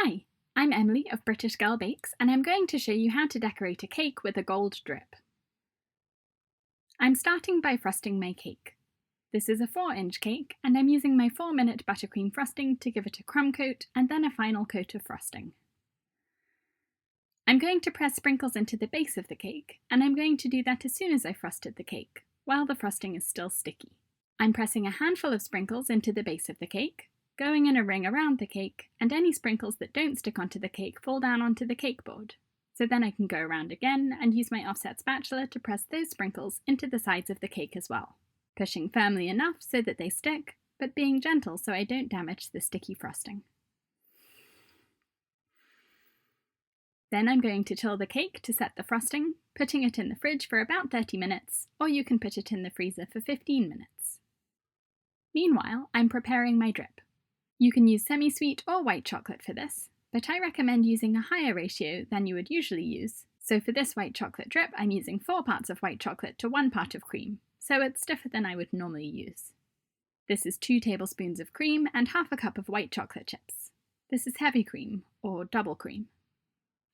Hi, I'm Emily of British Girl Bakes, and I'm going to show you how to decorate a cake with a gold drip. I'm starting by frosting my cake. This is a 4-inch cake, and I'm using my 4-minute buttercream frosting to give it a crumb coat and then a final coat of frosting. I'm going to press sprinkles into the base of the cake, and I'm going to do that as soon as I frosted the cake, while the frosting is still sticky. I'm pressing a handful of sprinkles into the base of the cake, going in a ring around the cake, and any sprinkles that don't stick onto the cake fall down onto the cake board. So then I can go around again and use my offset spatula to press those sprinkles into the sides of the cake as well, pushing firmly enough so that they stick, but being gentle so I don't damage the sticky frosting. Then I'm going to chill the cake to set the frosting, putting it in the fridge for about 30 minutes, or you can put it in the freezer for 15 minutes. Meanwhile, I'm preparing my drip. You can use semi-sweet or white chocolate for this, but I recommend using a higher ratio than you would usually use. So for this white chocolate drip, I'm using 4 parts of white chocolate to 1 part of cream, so it's stiffer than I would normally use. This is 2 tablespoons of cream and half a cup of white chocolate chips. This is heavy cream, or double cream.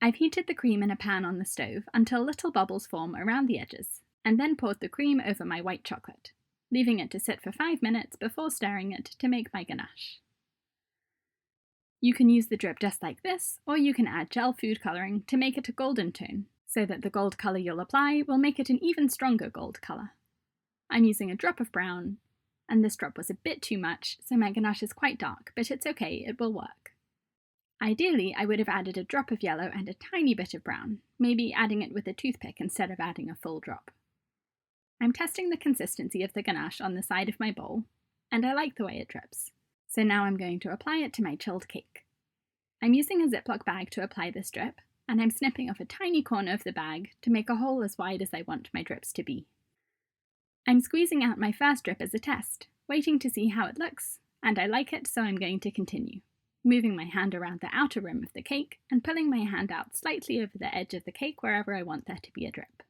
I've heated the cream in a pan on the stove until little bubbles form around the edges, and then poured the cream over my white chocolate, leaving it to sit for 5 minutes before stirring it to make my ganache. You can use the drip just like this, or you can add gel food colouring to make it a golden tone, so that the gold colour you'll apply will make it an even stronger gold colour. I'm using a drop of brown, and this drop was a bit too much, so my ganache is quite dark, but it's okay, it will work. Ideally, I would have added a drop of yellow and a tiny bit of brown, maybe adding it with a toothpick instead of adding a full drop. I'm testing the consistency of the ganache on the side of my bowl, and I like the way it drips. So now I'm going to apply it to my chilled cake. I'm using a Ziploc bag to apply this drip, and I'm snipping off a tiny corner of the bag to make a hole as wide as I want my drips to be. I'm squeezing out my first drip as a test, waiting to see how it looks, and I like it, so I'm going to continue, moving my hand around the outer rim of the cake and pulling my hand out slightly over the edge of the cake wherever I want there to be a drip.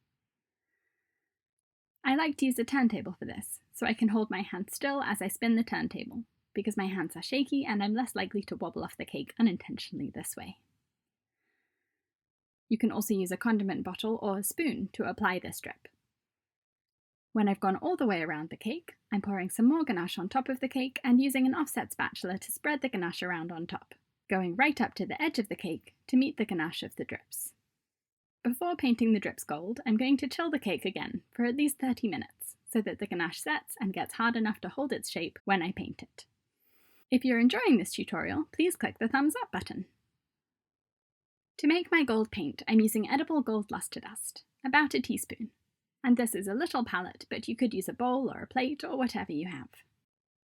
I like to use a turntable for this, so I can hold my hand still as I spin the turntable, because my hands are shaky and I'm less likely to wobble off the cake unintentionally this way. You can also use a condiment bottle or a spoon to apply this drip. When I've gone all the way around the cake, I'm pouring some more ganache on top of the cake and using an offset spatula to spread the ganache around on top, going right up to the edge of the cake to meet the ganache of the drips. Before painting the drips gold, I'm going to chill the cake again for at least 30 minutes so that the ganache sets and gets hard enough to hold its shape when I paint it. If you're enjoying this tutorial, please click the thumbs up button. To make my gold paint, I'm using edible gold lustre dust, about a teaspoon. And this is a little palette, but you could use a bowl or a plate or whatever you have.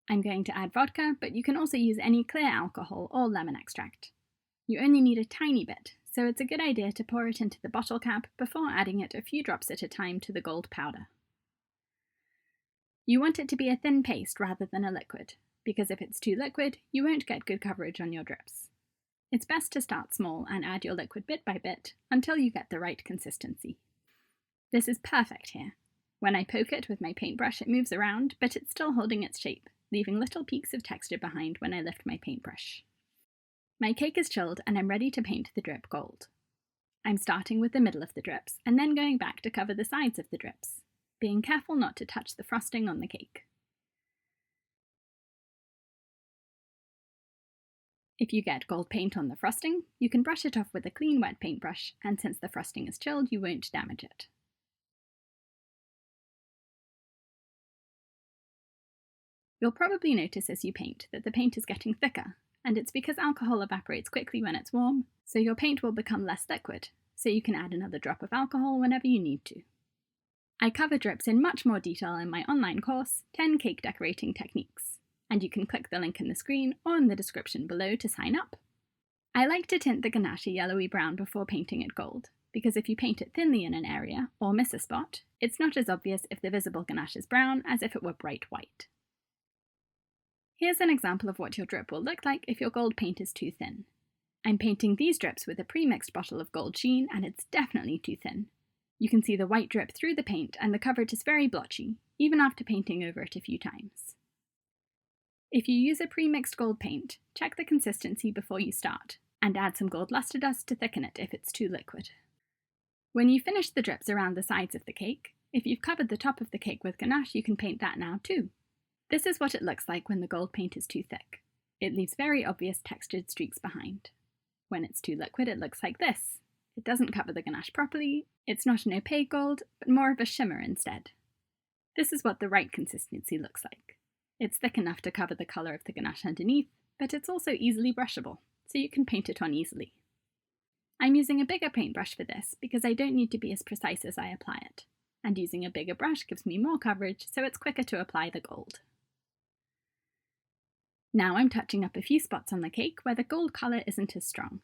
I'm going to add vodka, but you can also use any clear alcohol or lemon extract. You only need a tiny bit, so it's a good idea to pour it into the bottle cap before adding it a few drops at a time to the gold powder. You want it to be a thin paste rather than a liquid, because if it's too liquid, you won't get good coverage on your drips. It's best to start small and add your liquid bit by bit until you get the right consistency. This is perfect here. When I poke it with my paintbrush, it moves around, but it's still holding its shape, leaving little peaks of texture behind when I lift my paintbrush. My cake is chilled and I'm ready to paint the drip gold. I'm starting with the middle of the drips and then going back to cover the sides of the drips, being careful not to touch the frosting on the cake. If you get gold paint on the frosting, you can brush it off with a clean wet paintbrush, and since the frosting is chilled, you won't damage it. You'll probably notice as you paint that the paint is getting thicker, and it's because alcohol evaporates quickly when it's warm, so your paint will become less liquid, so you can add another drop of alcohol whenever you need to. I cover drips in much more detail in my online course, 10 Cake Decorating Techniques, and you can click the link in the screen or in the description below to sign up. I like to tint the ganache a yellowy brown before painting it gold, because if you paint it thinly in an area, or miss a spot, it's not as obvious if the visible ganache is brown as if it were bright white. Here's an example of what your drip will look like if your gold paint is too thin. I'm painting these drips with a pre-mixed bottle of gold sheen, and it's definitely too thin. You can see the white drip through the paint, and the coverage is very blotchy, even after painting over it a few times. If you use a pre-mixed gold paint, check the consistency before you start, and add some gold lustre dust to thicken it if it's too liquid. When you finish the drips around the sides of the cake, if you've covered the top of the cake with ganache, you can paint that now too. This is what it looks like when the gold paint is too thick. It leaves very obvious textured streaks behind. When it's too liquid, it looks like this. It doesn't cover the ganache properly, it's not an opaque gold, but more of a shimmer instead. This is what the right consistency looks like. It's thick enough to cover the colour of the ganache underneath, but it's also easily brushable, so you can paint it on easily. I'm using a bigger paintbrush for this because I don't need to be as precise as I apply it, and using a bigger brush gives me more coverage, so it's quicker to apply the gold. Now I'm touching up a few spots on the cake where the gold colour isn't as strong.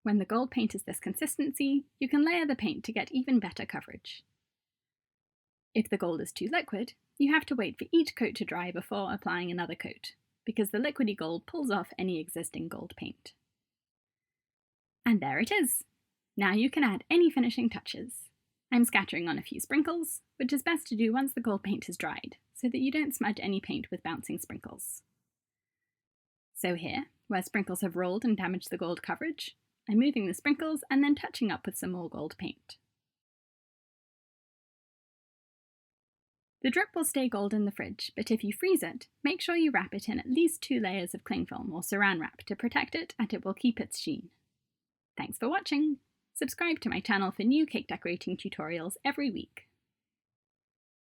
When the gold paint is this consistency, you can layer the paint to get even better coverage. If the gold is too liquid, you have to wait for each coat to dry before applying another coat, because the liquidy gold pulls off any existing gold paint. And there it is! Now you can add any finishing touches. I'm scattering on a few sprinkles, which is best to do once the gold paint is dried, so that you don't smudge any paint with bouncing sprinkles. So here, where sprinkles have rolled and damaged the gold coverage, I'm moving the sprinkles and then touching up with some more gold paint. The drip will stay gold in the fridge, but if you freeze it, make sure you wrap it in at least 2 layers of cling film or saran wrap to protect it, and it will keep its sheen. Thanks for watching! Subscribe to my channel for new cake decorating tutorials every week.